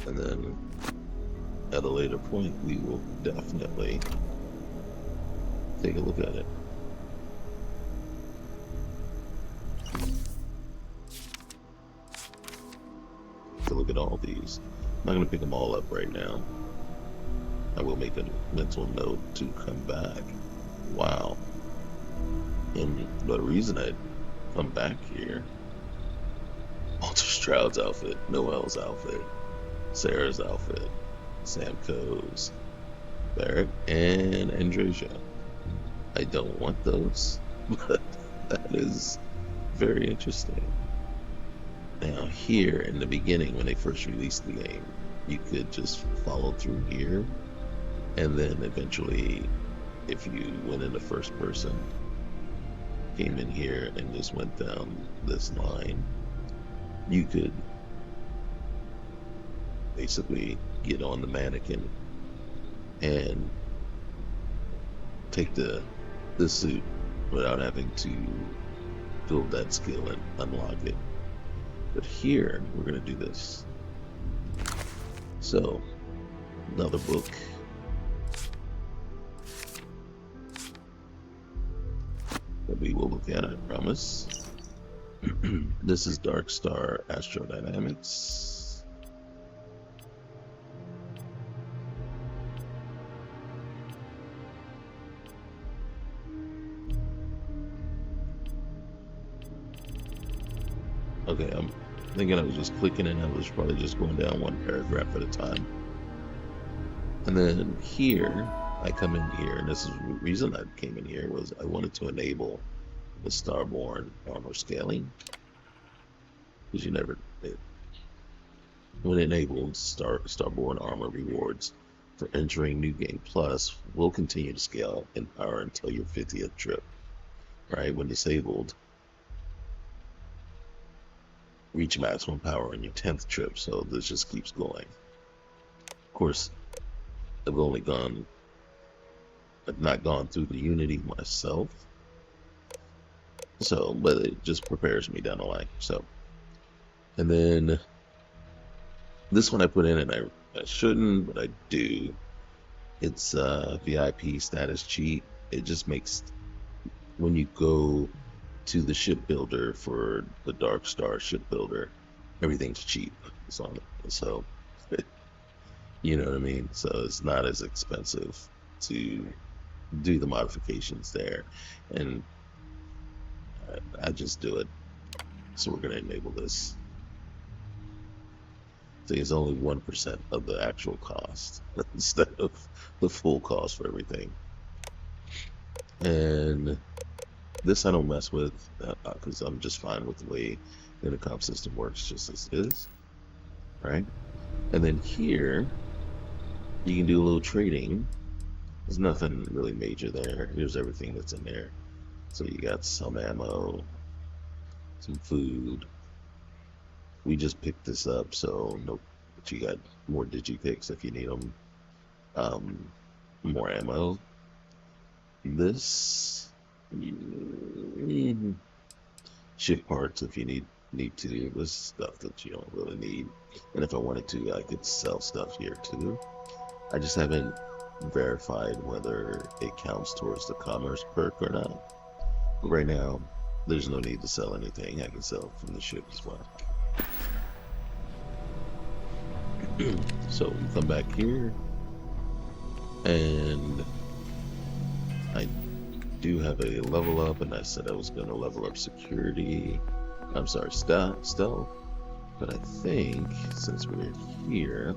And then at a later point, we will definitely take a look at it. To look at all these. I'm not going to pick them all up right now. I will make a mental note to come back. Wow. And the reason I come back here, Walter Stroud's outfit, Noel's outfit, Sarah's outfit, Sam Coe's, Barrett, and Andreja. I don't want those, but that is very interesting. Now here in the beginning, when they first released the game, you could just follow through here, and then eventually, if you went into first person, came in here and just went down this line, you could basically get on the mannequin and take the suit without having to build that skill and unlock it. But here we're going to do this. So another book. That we will look at, I promise. This is Dark Star Astrodynamics. Okay, I'm thinking I was just clicking and I was probably just going down one paragraph at a time. And then here, I come in here, and this is the reason I came in here was I wanted to enable the Starborn armor scaling, because you never did. When it enabled Starborn armor rewards for entering New Game Plus will continue to scale in power until your 50th trip. Right? When disabled, reach maximum power on your 10th trip. So this just keeps going. Of course, I've not gone through the Unity myself. So, but it just prepares me down the line. So, and then this one I put in, and I shouldn't, but I do. It's VIP status cheat. It just makes, when you go to the shipbuilder for the Dark Star shipbuilder, everything's cheap. It's on it. So, you know what I mean? So it's not as expensive to do the modifications there. And I just do it. So we're going to enable this. I think it's only 1% of the actual cost instead of the full cost for everything. And this I don't mess with because I'm just fine with the way the intercom system works just as it is. Right? And then here, you can do a little trading. There's nothing really major there. Here's everything that's in there. So you got some ammo, some food. We just picked this up, so nope. But you got more digipicks if you need them. More ammo. This ship parts if you need to. This stuff that you don't really need. And if I wanted to, I could sell stuff here too. I just haven't verified whether it counts towards the commerce perk or not. But right now, there's no need to sell anything. I can sell from the ship as well. So we come back here, and I do have a level up, and I said I was going to level up security. I'm sorry, stealth. But I think since we're here,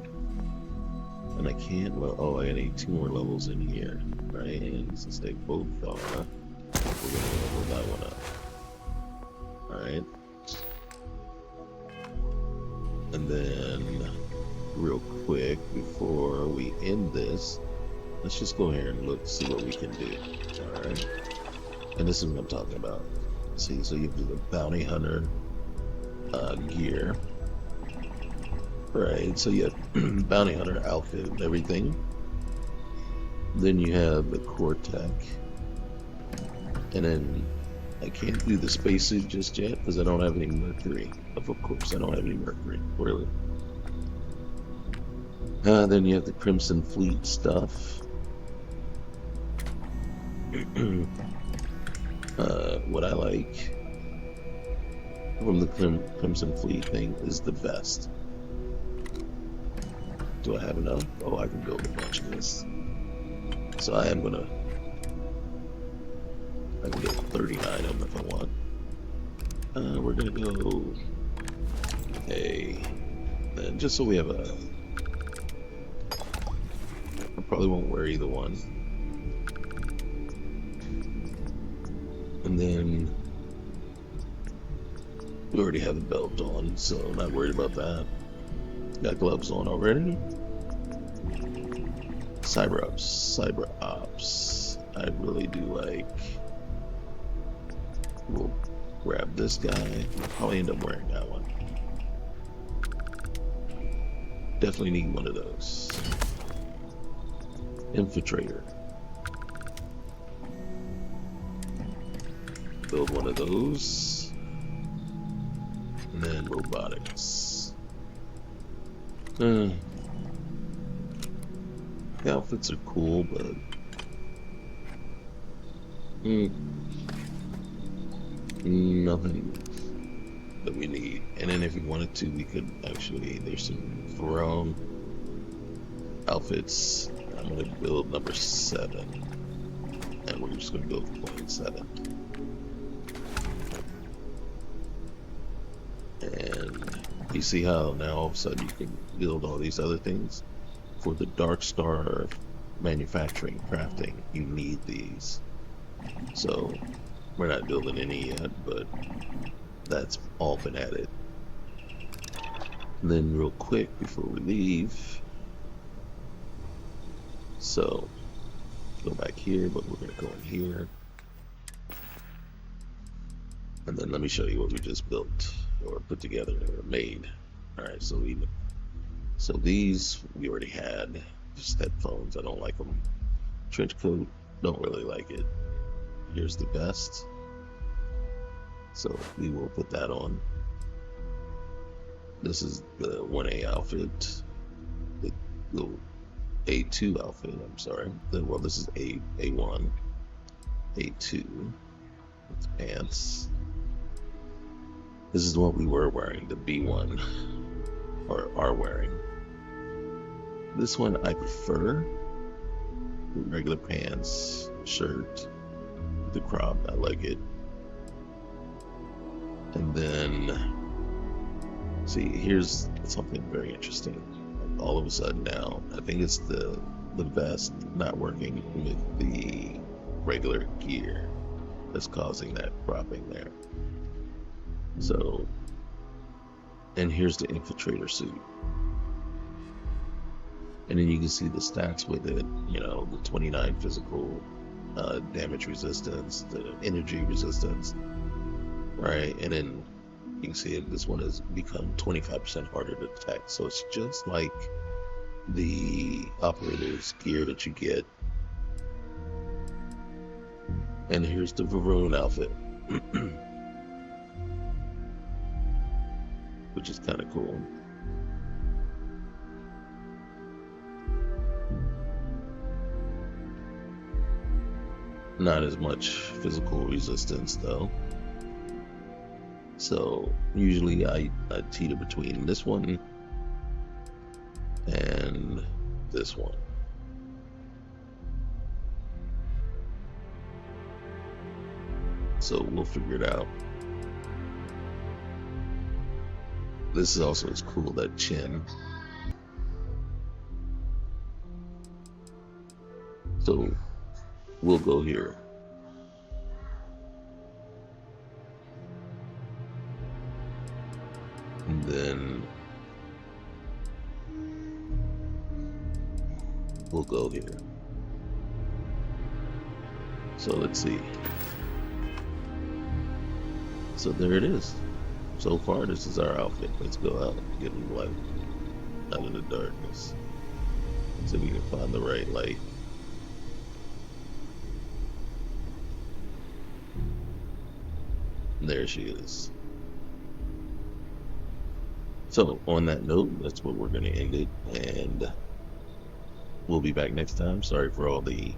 and I can't, oh, I need 2 more levels in here, right? And since they both are, we're going to level that one up. Alright. And then, real quick, before we end this, let's just go here and look, see what we can do. Alright. And this is what I'm talking about. See, so you do the bounty hunter gear. Right, so you have bounty hunter outfit and everything. Then you have the core tech. And then I can't do the spacesuit just yet because I don't have any mercury. Of course, I don't have any mercury, really. Then you have the Crimson Fleet stuff. What I like from the Crimson Fleet thing is the vest. Do I have enough? Oh, I can build a bunch of this. So I can get 39 of them if I want. We're gonna go and just so we have a, I probably won't wear either one. And then we already have the belt on, so I'm not worried about that. Got gloves on already. Cyber ops. I really do like. We'll grab this guy. I'll probably end up wearing that one. Definitely need one of those. Infiltrator. Build one of those. And then robotics. The outfits are cool, but nothing that we need. And then if we wanted to, we could actually, there's some Throne outfits. I'm going to build number 7. And we're just going to build plain 7. And you see how now all of a sudden you can build all these other things? For the Dark Star manufacturing, crafting, you need these. So, we're not building any yet, but that's all been added. And then real quick, before we leave, So go back here, but we're gonna go in here. And then let me show you what we just built or put together or made. All right, so these we already had. Just headphones, I don't like them. Trench coat, don't really like it. Here's the vest. So we will put that on. This is the 1A outfit. The little A2 outfit, I'm sorry. Well, this is A1. A2. With pants. This is what we were wearing, the B1, or are wearing. This one I prefer. Regular pants, shirt, the crop, I like it. And then, see, here's something very interesting. All of a sudden now, I think it's the vest not working with the regular gear that's causing that cropping there. So, and here's the infiltrator suit. And then you can see the stats with it, you know, the 29 physical damage resistance, the energy resistance, right? And then you can see it, this one has become 25% harder to attack. So it's just like the operator's gear that you get. And here's the Varun outfit. Which is kind of cool. Not as much physical resistance though. So usually I teeter between this one and this one. So we'll figure it out. This is also as cool, that chin. So we'll go here. And then we'll go here. So let's see. So there it is. So far, this is our outfit. Let's go out and get a light out of the darkness. So we can find the right light. There she is. So on that note, that's what we're going to end it, and we'll be back next time. Sorry for all the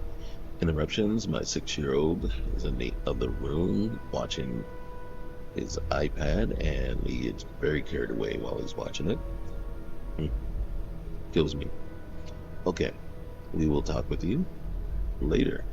interruptions. My 6-year-old is in the other room watching his iPad, and he gets very carried away while he's watching it. Kills me. Okay, we will talk with you later.